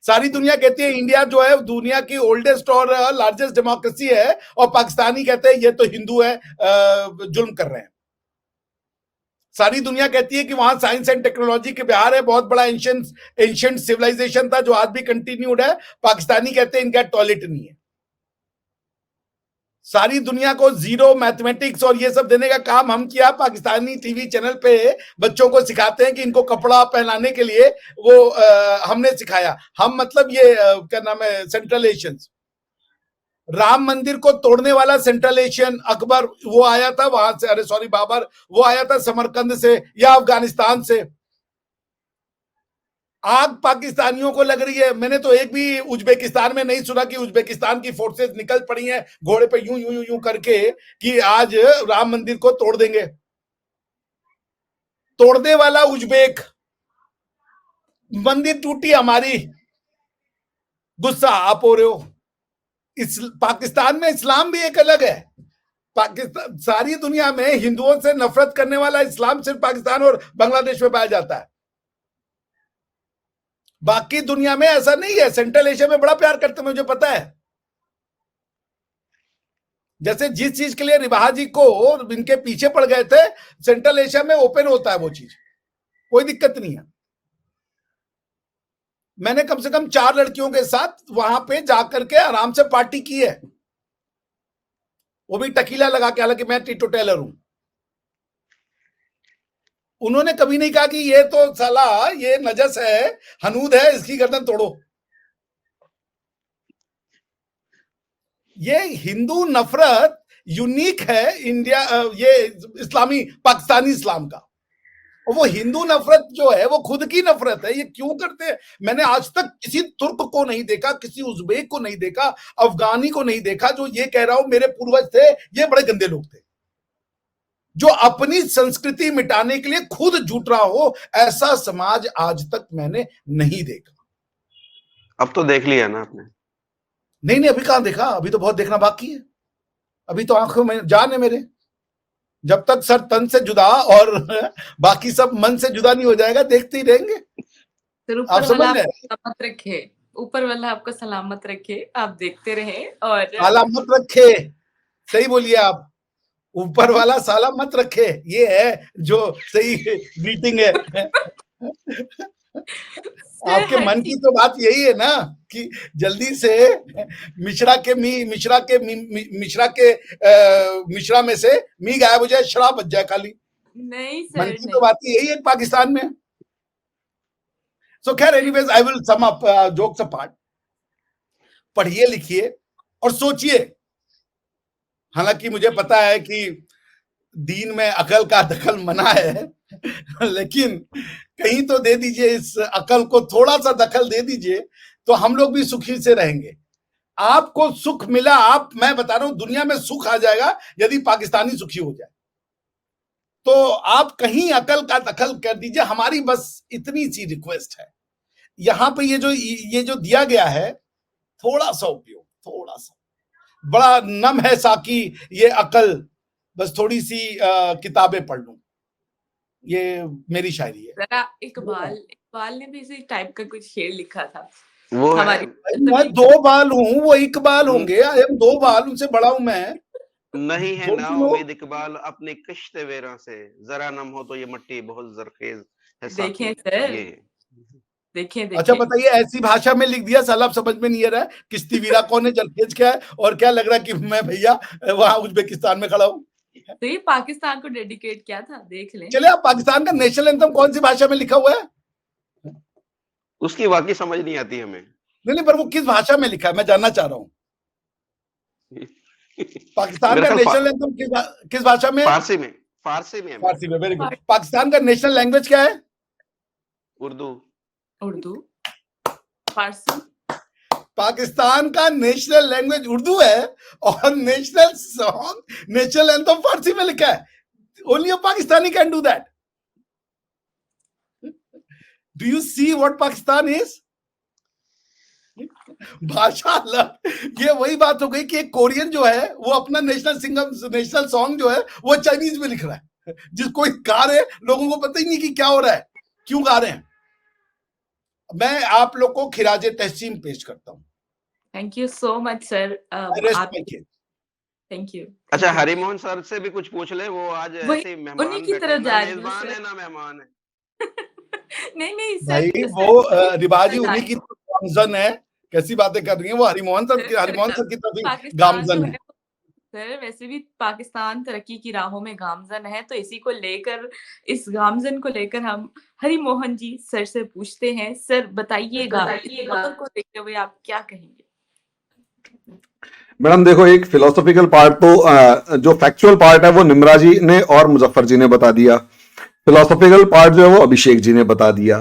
सारी दुनिया कहती है इंडिया जो है दुनिया की ओल्डेस्ट और लार्जेस्ट डेमोक्रेसी है, और पाकिस्तानी कहते हैं ये तो हिंदू है, जुल्म कर रहे हैं। सारी दुनिया कहती है कि वहां साइंस एंड टेक्नोलॉजी के बिहार है, बहुत बड़ा एंशिएंट सिविलाइजेशन था जो आज भी कंटिन्यूड है। पाकिस्तानी कहते हैं इनका टॉयलेट नहीं है। सारी दुनिया को जीरो मैथमेटिक्स और ये सब देने का काम हम किया। पाकिस्तानी टीवी चैनल पे बच्चों को सिखाते हैं कि इनको कपड़ा पहनाने के लिए वो हमने सिखाया। हम मतलब ये क्या नाम है, सेंट्रल एशियन। राम मंदिर को तोड़ने वाला सेंट्रल एशियन अकबर वो आया था वहां से, अरे सॉरी बाबर, वो आया था समरकंद से या अफगानिस्तान से। आग पाकिस्तानियों को लग रही है। मैंने तो एक भी उज्बेकिस्तान में नहीं सुना कि उज्बेकिस्तान की फोर्सेस निकल पड़ी हैं घोड़े पे यूं यूं यूं करके कि आज राम मंदिर को तोड़ देंगे। तोड़ने वाला उज्बेक, मंदिर टूटी हमारी, गुस्सा आप हो रहे हो। पाकिस्तान में इस्लाम भी एक अलग है। पाकिस्तान, सारी दुनिया में हिंदुओं से नफरत करने वाला इस्लाम सिर्फ पाकिस्तान और बांग्लादेश में पाया जाता है। बाकी दुनिया में ऐसा नहीं है। सेंट्रल एशिया में बड़ा प्यार करते हैं, मुझे पता है। जैसे जिस चीज के लिए रिवाहा जी को इनके पीछे पड़ गए थे, सेंट्रल एशिया में ओपन होता है वो चीज, कोई दिक्कत नहीं है। मैंने कम से कम 4 लड़कियों के साथ वहां पे जाकर के आराम से पार्टी की है, वो भी टकीला लगा के, हालांकि मैं टीटो टेलर हूं। उन्होंने कभी नहीं कहा कि ये तो साला ये नजस है, हनूद है, इसकी गर्दन तोड़ो। ये हिंदू नफरत यूनिक है इंडिया, ये इस्लामी पाकिस्तानी इस्लाम का। और वो हिंदू नफरत जो है वो खुद की नफरत है। ये क्यों करते हैं? मैंने आज तक किसी तुर्क को नहीं देखा, किसी उज्बेक को नहीं देखा, अफगानी को नहीं देखा जो ये कह रहा हो मेरे पूर्वज थे ये बड़े गंदे लोग थे, जो अपनी संस्कृति मिटाने के लिए खुद जुट रहा हो। ऐसा समाज आज तक मैंने नहीं देखा। अब तो देख लिया ना आपने? नहीं, अभी कहां देखा, अभी तो बहुत देखना बाकी है। अभी तो आंखों में जान है मेरे। जब तक सर तन से जुदा और बाकी सब मन से जुदा नहीं हो जाएगा, देखते ही रहेंगे। आप समझ रहे? सलामत रखे, ऊपर वाला आपको सलामत रखे, आप देखते रहे और सलामत रखे। सही बोलिए आप, ऊपर वाला साला मत रखे, ये है जो सही ग्रीटिंग है। आपके मन की तो बात यही है ना कि जल्दी से मिश्रा में से मी गायब हो जाए, शराब बच जाए खाली। नहीं सर, मन की तो बात यही है पाकिस्तान में। सो खैर anyways I will sum up, jokes apart. पढ़िए लिखिए और सोचिए। हालांकि मुझे पता है कि दीन में अकल का दखल मना है, लेकिन कहीं तो दे दीजिए, इस अकल को थोड़ा सा दखल दे दीजिए, तो हम लोग भी सुखी से रहेंगे। आपको सुख मिला, मैं बता रहा हूं दुनिया में सुख आ जाएगा यदि पाकिस्तानी सुखी हो जाए। तो आप कहीं अकल का दखल कर दीजिए, हमारी बस इतनी सी रिक्वेस्ट है। यहां पे ये जो दिया गया है, थोड़ा सा उपयोग, थोड़ा सा, बड़ा नम है साकी ये अकल, बस थोड़ी सी किताबें पढ़ लूं, ये मेरी शायरी है। जरा इकबाल ने भी इसी टाइप का कुछ शेर लिखा था। वो है हमारी मैं 2 बाल हूं, वो इकबाल होंगे, हम 2 बाल, उनसे बड़ा हूं मैं। नहीं है थोड़ी ना सी वो- उम्मीद इकबाल अपनी किश्त वेरा से, जरा नम हो तो ये मट्टी बहुत जरखेज है साकी। देखें सर, ये देखें अच्छा देखें। बताइए, ऐसी भाषा में लिख दिया, सलाब समझ में नहीं आ रहा है किश्ती वीरा कौन है, जरखेज क्या है, और क्या लग रहा है कि मैं भैया वहां उज्बेकिस्तान में खड़ा हूं। तो ये पाकिस्तान को डेडिकेट किया था, देख लें। चले, आप पाकिस्तान का नेशनल एंथम कौन सी भाषा में लिखा हुआ है? उसकी वाकई समझ नहीं आती हमें। नहीं, पर वो किस भाषा में लिखा है, मैं जानना चाह रहा हूँ। पाकिस्तान मेरे का ख्याल नेशनल एंथम किस भाषा में? फारसी में, फारसी में है। फारसी में, वेरी गुड। पाकिस्तान का नेशनल लैंग्वेज क्या है? उर्दू, फारसी। पाकिस्तान का नेशनल लैंग्वेज उर्दू है और नेशनल सॉन्ग, नेशनल एंथम फारसी में लिखा है। Only a Pakistani can do that. Do you see what Pakistan is? भाषा अलग। ये वही बात हो गई कि एक कोरियन जो है वो अपना नेशनल सॉन्ग जो है वो चाइनीज में लिख रहा है, जिस कोई गा रहे, लोगों को पता ही नहीं कि क्या हो रहा है, क्यों गा रहे हैं। मैं आप लोग को खिराजे तहसीन पेश करता हूँ। Thank you so much sir. Thank you. अच्छा, हरिमोहन सर से भी कुछ पूछ ले, वो आज ऐसे मेहमान उन्हीं की बैठे, तरफ जा ना रही हूँ मेजबान सर। है ना मेहमान है। नहीं भाई सर, वो रिवाजी उन्हीं की गामजन है, कैसी बातें कर रही है वो। हरिमोहन सर की तरफ गामजन है। सर वैसे भी पाकिस्तान तरक्की की राहों में गामजन है, तो इसी को लेकर, इस गामजन को लेकर हम हरिमोहन जी सर से पूछते हैं। सर बताइएगा को देखते हुए आप क्या कहेंगे? मैडम देखो, एक फिलोसॉफिकल पार्ट तो जो फैक्चुअल पार्ट है वो निम्रा जी ने और मुजफ्फर जी ने बता दिया, फिलोसॉफिकल पार्ट जो है वो अभिषेक जी ने बता दिया,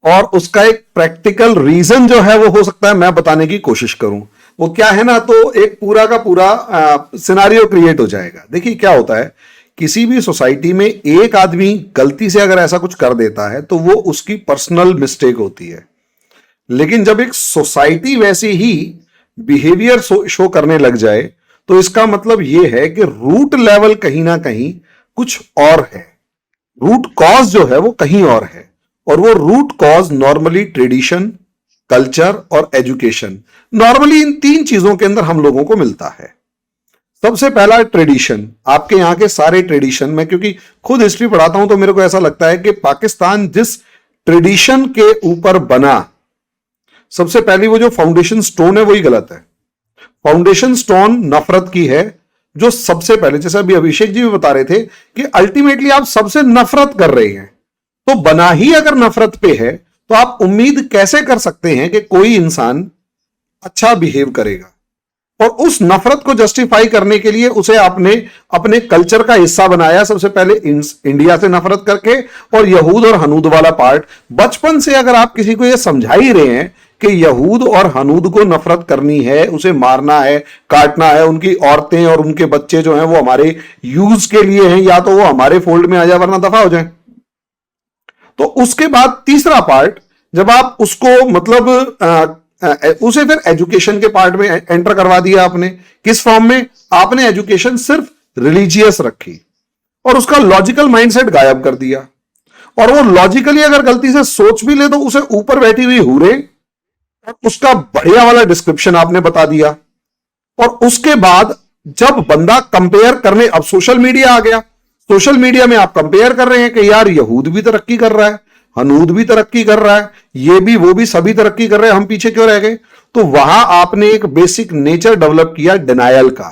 और उसका एक प्रैक्टिकल रीजन जो है वो हो सकता है मैं बताने की कोशिश करूं। वो क्या है ना, तो एक पूरा का पूरा सिनारियो क्रिएट हो जाएगा। देखिए क्या होता है, किसी भी सोसाइटी में एक आदमी गलती से अगर ऐसा कुछ कर देता है तो वो उसकी पर्सनल मिस्टेक होती है, लेकिन जब एक सोसाइटी वैसे ही बिहेवियर शो करने लग जाए तो इसका मतलब यह है कि रूट लेवल कहीं ना कहीं कुछ और है, रूट कॉज जो है वो कहीं और है, और वो root cause normally tradition, culture और एजुकेशन, नॉर्मली इन 3 चीजों के अंदर हम लोगों को मिलता है। सबसे पहला ट्रेडिशन, आपके यहां के सारे ट्रेडिशन, मैं क्योंकि खुद हिस्ट्री पढ़ाता हूं तो मेरे को ऐसा लगता है कि पाकिस्तान जिस ट्रेडिशन के ऊपर बना, सबसे पहली वो जो फाउंडेशन स्टोन है वही गलत है। फाउंडेशन स्टोन नफरत की है, जो सबसे पहले, जैसे अभी अभिषेक जी भी बता रहे थे कि अल्टीमेटली आप सबसे नफरत कर रहे हैं, तो बना ही अगर नफरत पे है तो आप उम्मीद कैसे कर सकते हैं कि कोई इंसान अच्छा बिहेव करेगा। और उस नफरत को जस्टिफाई करने के लिए उसे आपने अपने कल्चर का हिस्सा बनाया, सबसे पहले इंडिया से नफरत करके, और यहूद और हनूद वाला पार्ट। बचपन से अगर आप किसी को यह समझा ही रहे हैं कि यहूद और हनूद को नफरत करनी है, उसे मारना है, काटना है, उनकी औरतें और उनके बच्चे जो हैं वो हमारे यूज के लिए हैं, या तो वो हमारे फोल्ड में आ जाए वरना दफा हो जाए। तो उसके बाद तीसरा पार्ट, जब आप उसको मतलब उसे फिर एजुकेशन के पार्ट में एंटर करवा दिया आपने। किस फॉर्म में? आपने एजुकेशन सिर्फ रिलीजियस रखी और उसका लॉजिकल माइंडसेट गायब कर दिया, और वो लॉजिकली अगर गलती से सोच भी ले तो उसे ऊपर बैठी हुई हूरे और उसका बढ़िया वाला डिस्क्रिप्शन आपने बता दिया। और उसके बाद जब बंदा कंपेयर करने, अब सोशल मीडिया आ गया, सोशल मीडिया में आप कंपेयर कर रहे हैं कि यार यहूद भी तरक्की कर रहा है, हनूद भी तरक्की कर रहा है, ये भी वो भी सभी तरक्की कर रहे हैं, हम पीछे क्यों रह गए? तो वहां आपने एक बेसिक नेचर डेवलप किया डिनायल का,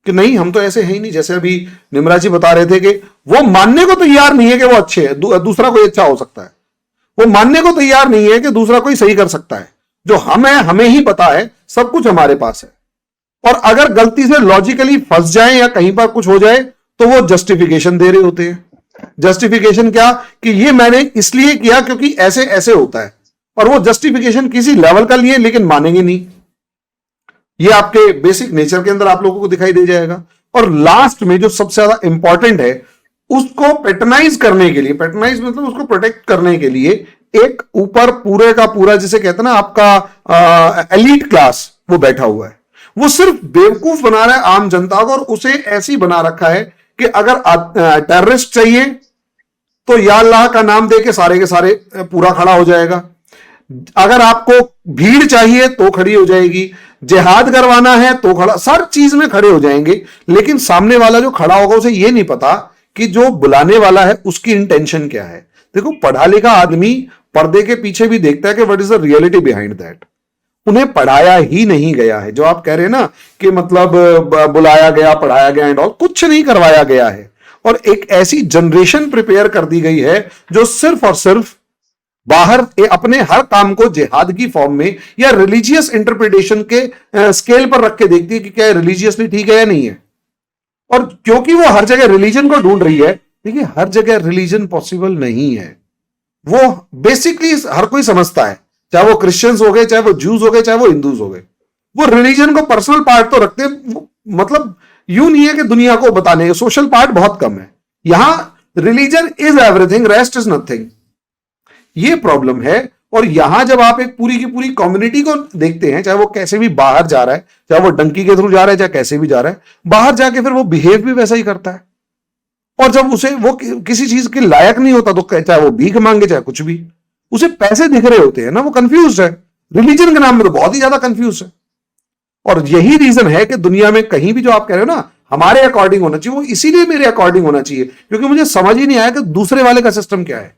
कि नहीं हम तो ऐसे हैं ही नहीं। जैसे अभी निम्रा जी बता रहे थे कि वो मानने को तैयार नहीं है कि वो अच्छे है, दूसरा कोई अच्छा हो सकता है। वो मानने को तैयार नहीं है कि दूसरा कोई सही कर सकता है। जो हम है हमें ही पता है, सब कुछ हमारे पास है, और अगर गलती से लॉजिकली फंस जाए या कहीं पर कुछ हो जाए तो वो जस्टिफिकेशन दे रहे होते हैं। जस्टिफिकेशन क्या कि ये मैंने इसलिए किया क्योंकि ऐसे ऐसे होता है, और वो जस्टिफिकेशन किसी लेवल का लिए लेकिन मानेंगे नहीं। ये आपके बेसिक नेचर के अंदर आप लोगों को दिखाई दे जाएगा। और लास्ट में जो सबसे ज्यादा इंपॉर्टेंट है, उसको पैटर्नाइज करने के लिए, पैटर्नाइज मतलब उसको प्रोटेक्ट करने के लिए एक ऊपर पूरे का पूरा जिसे कहते हैं ना आपका एलीट क्लास वो बैठा हुआ है। वो सिर्फ बेवकूफ बना रहा है आम जनता को, और उसे ऐसी बना रखा है कि अगर टेररिस्ट चाहिए तो या अल्लाह का नाम दे के सारे पूरा खड़ा हो जाएगा। अगर आपको भीड़ चाहिए तो खड़ी हो जाएगी, जिहाद करवाना है तो खड़ा, हर चीज में खड़े हो जाएंगे। लेकिन सामने वाला जो खड़ा होगा उसे यह नहीं पता कि जो बुलाने वाला है उसकी इंटेंशन क्या है। देखो, पढ़ा लिखा आदमी पर्दे के पीछे भी देखता है कि what is the reality behind that. उन्हें पढ़ाया ही नहीं गया है। जो आप कह रहे हैं ना कि मतलब बुलाया गया, पढ़ाया गया एंड ऑल, कुछ नहीं करवाया गया है। और एक ऐसी जनरेशन प्रिपेयर कर दी गई है जो सिर्फ और सिर्फ बाहर अपने हर काम को जिहाद की फॉर्म में या रिलीजियस इंटरप्रिटेशन के स्केल पर रख के देखती है कि क्या रिलीजियसली ठीक है या नहीं है। और क्योंकि वो हर जगह रिलीजन को ढूंढ रही है, देखिए हर जगह रिलीजन पॉसिबल नहीं है। वो बेसिकली हर कोई समझता है, चाहे वो क्रिश्चियंस हो गए, चाहे वो जूस हो गए, चाहे वो हिंदूज हो गए, वो रिलीजन को पर्सनल पार्ट तो रखते हैं। मतलब यूं नहीं है कि दुनिया को बताने का सोशल पार्ट बहुत कम है। यहां religion is everything, rest is nothing. ये प्रॉब्लम है। और यहां जब आप एक पूरी की पूरी कम्युनिटी को देखते हैं, चाहे वो कैसे भी बाहर जा रहा है, चाहे वो डंकी के थ्रू जा रहा है, चाहे कैसे भी जा रहा है, बाहर जाके फिर वो बिहेव भी वैसा ही करता है। और जब उसे वो किसी चीज के लायक नहीं होता तो चाहे वो भीख मांगे चाहे कुछ भी, उसे पैसे दिख रहे होते हैं ना, वो कंफ्यूज है। रिलीजन के नाम में तो बहुत ही ज्यादा कंफ्यूज है। और यही रीजन है कि दुनिया में कहीं भी जो आप कह रहे हो ना हमारे अकॉर्डिंग होना चाहिए, वो इसीलिए मेरे अकॉर्डिंग होना चाहिए क्योंकि मुझे समझ ही नहीं आया कि दूसरे वाले का सिस्टम क्या है।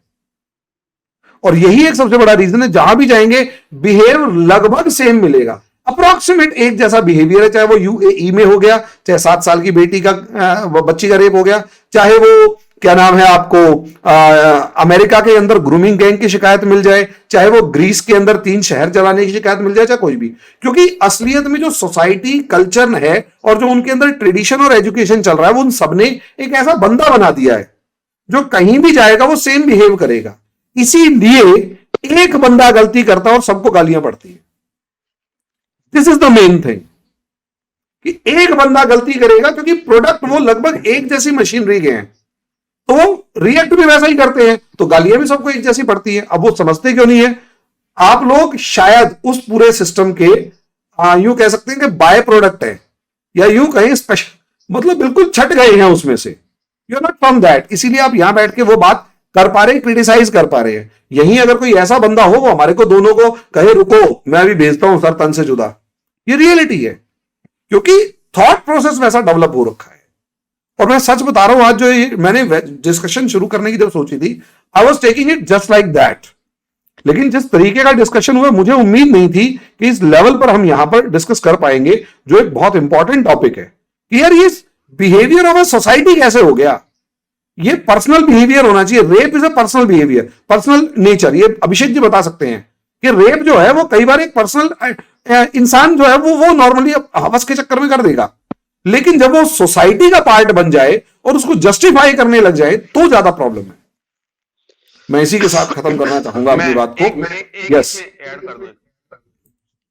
और यही एक सबसे बड़ा रीजन है, जहां भी जाएंगे बिहेव लगभग सेम मिलेगा, अप्रोक्सीमेट एक जैसा बिहेवियर है। चाहे वो यूएई में हो गया, चाहे 7 साल की बच्ची का रेप हो गया, चाहे वो क्या नाम है आपको अमेरिका के अंदर ग्रूमिंग गैंग की शिकायत मिल जाए, चाहे वो ग्रीस के अंदर 3 शहर जलाने की शिकायत मिल जाए, चाहे कोई भी। क्योंकि असलियत में जो सोसाइटी कल्चर है और जो उनके अंदर ट्रेडिशन और एजुकेशन चल रहा है, वो उन सबने एक ऐसा बंदा बना दिया है जो कहीं भी जाएगा वो सेम बिहेव करेगा। इसीलिए एक बंदा गलती करता है और सबको गालियां पड़ती है। This is the main thing कि एक बंदा गलती करेगा क्योंकि प्रोडक्ट वो लगभग एक जैसी मशीनरी के हैं, तो वो रिएक्ट भी वैसा ही करते हैं, तो गालियां भी सबको एक जैसी पड़ती है। अब वो समझते क्यों नहीं है? आप लोग शायद उस पूरे सिस्टम के यूं कह सकते हैं कि बाय प्रोडक्ट है, या यूं कहें स्पेशल, मतलब बिल्कुल छट गए हैं उसमें से। You are not from that, इसीलिए आप यहां बैठ के वो बात कर पा रहे हैं, क्रिटिसाइज कर पा रहे हैं। यहीं अगर कोई ऐसा बंदा हो वो हमारे को दोनों को कहे रुको मैं अभी भेजता हूं सर तन से जुदा, ये रियलिटी है क्योंकि थॉट प्रोसेस वैसा डेवलप हो रखा है। और मैं सच बता रहा हूं, आज जो मैंने डिस्कशन शुरू करने की जब सोची थी, I was taking it just like that. लेकिन जिस तरीके का डिस्कशन हुआ मुझे उम्मीद नहीं थी कि इस लेवल पर हम यहां पर डिस्कस कर पाएंगे, जो एक बहुत इंपॉर्टेंट टॉपिक है कि यार ये बिहेवियर ऑफ अ सोसाइटी कैसे हो गया। ये पर्सनल बिहेवियर होना चाहिए। Rape is a personal behaviour, personal nature. ये अभिषेक जी बता सकते हैं कि रेप जो है वो कई बार एक पर्सनल इंसान जो है वो नॉर्मली हवस के चक्कर में कर देगा, लेकिन जब वो सोसाइटी का पार्ट बन जाए और उसको जस्टिफाई करने लग जाए तो ज्यादा प्रॉब्लम है। मैं इसी के साथ खत्म करना चाहूंगा अपनी बात को। यस, ऐड कर दो।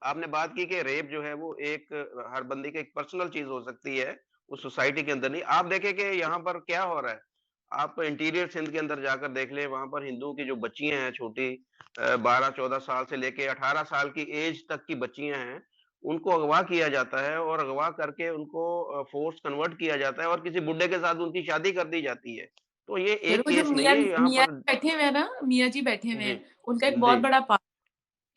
आपने बात की कि रेप जो है वो एक हर बंदे की एक पर्सनल चीज हो सकती है, उस सोसाइटी के अंदर नहीं। आप देखें कि यहाँ पर क्या हो रहा है, आप इंटीरियर सिंध के अंदर जाकर देख ले, वहां पर हिंदुओं की जो बच्चियां हैं छोटी 12-14 साल से लेके 18 साल की एज तक की बच्चियां हैं, उनको अगवा किया जाता है और अगवा करके उनको फोर्स कन्वर्ट किया जाता है और किसी बुड्ढे के साथ उनकी शादी कर दी जाती है। तो ये एक वो जो केस नहीं है यहाँ मियाँ पर। बैठे हुए हैं ना, मियाँ जी बैठे हुए जी हैं, उनका एक बहुत जी बड़ा पार्ट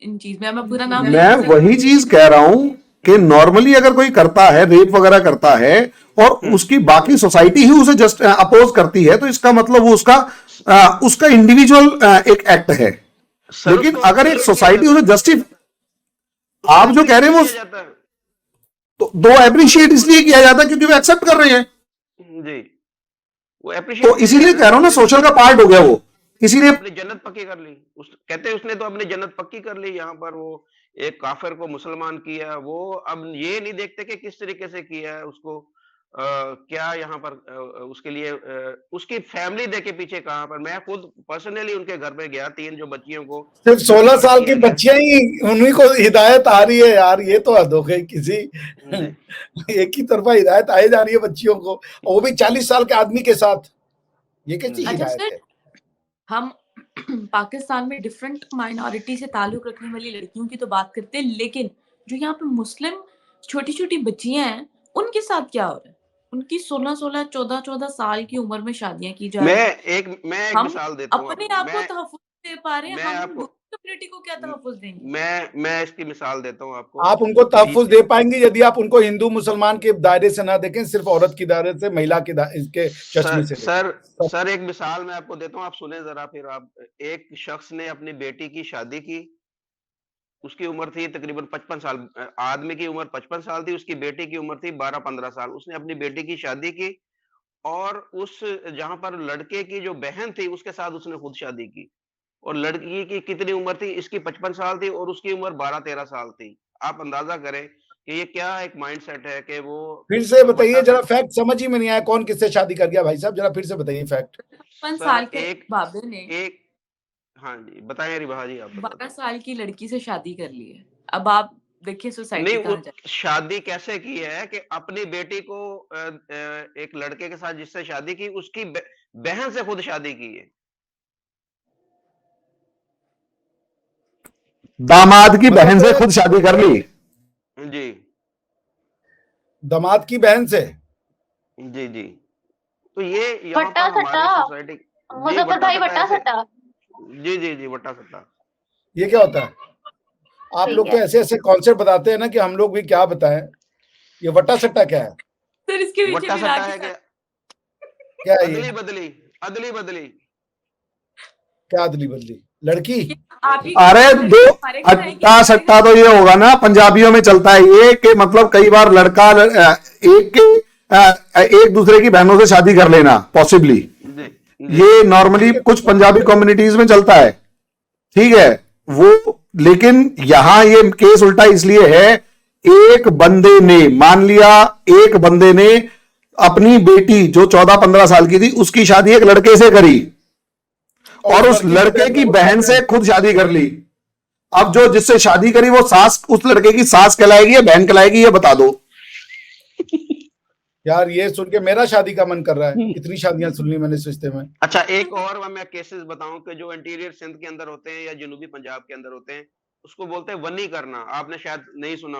इन चीज में। मैं पूरा नाम नहीं मैं ले सकती। वही चीज कह रहा हूं कि नॉर्मली अगर कोई करता है, रेप वगैरह करता है और उसकी बाकी सोसाइटी ही उसे जस्ट अपोज करती है, तो इसका मतलब वो उसका इंडिविजुअल एक एक्ट है। लेकिन अगर एक सोसाइटी उसे आप जो कह रहे हैं वो जाता है। तो दो एप्रिशिएट इसलिए किया जाता है क्योंकि वो एक्सेप्ट कर रहे हैं। जी, वो एप्रिशिएट तो इसीलिए कह रहा हूं ना, सोशल का पार्ट हो गया वो, इसीलिए अपनी जन्नत पक्की कर ली। कहते हैं उसने तो अपनी जन्नत पक्की कर ली। यहाँ पर वो एक काफिर को मुसलमान किया, वो अब ये नहीं देखते कि किस तरीके से किया है उसको। क्या यहाँ पर उसके लिए उसकी फैमिली देखे पीछे कहाँ पर, मैं खुद पर्सनली उनके घर पे गया, 3 जो बच्चियों को सिर्फ 16 साल की किया गया। बच्चियां ही उन्हीं को हिदायत आ रही है यार, ये तो हद हो गई। किसी एक ही तरफा हिदायत आए जा रही है बच्चियों को, और वो भी 40 साल के आदमी के साथ, ये कैसी अच्छा हिदायत सर, है? हम पाकिस्तान में डिफरेंट माइनॉरिटी से ताल्लुक रखने वाली लड़कियों की तो बात करते हैं, लेकिन जो यहाँ पे मुस्लिम छोटी-छोटी बच्चियां हैं, उनके साथ क्या हो रहा है? उनकी 16-16, 14-14 साल की उम्र में शादियां की जा रही मैं हैं। एक हम मिसाल देता हूँ अपने आपको। आप को तहफ़्फ़ुज़ दे पा रहे हैं, मैं हम आपको दूसरी कम्युनिटी को क्या तहफ़्फ़ुज़ देंगे? मैं इसकी मिसाल देता हूँ आपको। आप उनको तहफ़्फ़ुज़ दे पाएंगे यदि आप उनको हिंदू मुसलमान के दायरे से ना देखें, सिर्फ औरत के दायरे से, महिला के इसके चश्मे से देखें। सर एक मिसाल मैं आपको देता हूँ, आप सुने जरा फिर आप। एक शख्स ने अपनी बेटी की शादी की, उसकी उम्र थी तकरीबन 55 साल, आदमी की उम्र 55 साल थी, उसकी बेटी की उम्र थी 12-15 साल। उसने अपनी बेटी की शादी की और उस जहाँ पर लड़के की जो बहन थी उसके साथ उसने खुद शादी की। और लड़की की कितनी उम्र थी? इसकी 55 साल थी और उसकी उम्र 12-13 साल थी। आप अंदाज़ा करें कि ये क्या एक माइंडसेट है कि वो फिर से बताइए वट्टा जरा, फैक्ट समझ ही में नहीं आया, कौन किससे शादी कर गया भाई साहब, जरा फिर से बताइए फैक्ट। 55 सर साल के एक बाबे ने एक हाँ जी, बताएँ रिबा जी, आप बता 12 दें। साल की लड़की से शादी कर ली है। अब आप देखिए नहीं, सोसाइटी वो कहाँ जा शादी कैसे की है कि अपनी बेटी को एक लड़के के साथ जिससे शादी की, उसकी बहन से खुद शादी की है। दामाद की बहन से मतलब खुद शादी कर ली। जी। दामाद की बहन से? जी, जी। तो ये यहाँ वट्टा पर सट्टा, हमारी सोसाइटी जी, मुजफ्फर भाई वट्टा-सट्टा वट्टा ऐसे सट्टा। जी, जी, जी, वट्टा-सट्टा। ये क्या होता है? आप ठीक लोग तो है। ऐसे-ऐसे कॉन्सेप्ट बताते हैं ना कि हम लोग भी क्या बताएं। ये वट्टा-सट्टा क्या है? सर इसके पीछे भी वट्टा-सट्टा राखी है कि साहब क्या है ये? अदली-बदली, अदली-बदली। क्या अदली-बदली? लड़की? आप ही अरे लड़की दो हमारे घर आएगी, अट्टा हमारे सट्टा घर तो ये होगा ना, पंजाबियों में चलता है ये कि मतलब कई बार लड़का एक के एक दूसरे की बहनों से शादी कर लेना पॉसिबली, जी, जी। ये नॉर्मली कुछ पंजाबी कम्युनिटीज में चलता है, ठीक है वो। लेकिन यहां ये केस उल्टा इसलिए है, एक बंदे ने मान लिया, एक बंदे ने अपनी बेटी जो 14-15 साल की थी उसकी शादी एक लड़के से करी और उस लड़के की बहन से खुद शादी कर ली। अब जो जिससे शादी करी वो सास, उस लड़के की सास कहलाएगी या बहन कहलाएगी, ये बता दो। यार ये सुन के मेरा शादी का मन कर रहा है, कितनी शादियां सुन ली मैंने इस रिश्ते में। अच्छा, एक और मैं केसेस बताऊं कि जो इंटीरियर सिंध के अंदर होते हैं या जनूबी पंजाब के अंदर होते हैं, उसको बोलते हैं वनी करना। आपने शायद नहीं सुना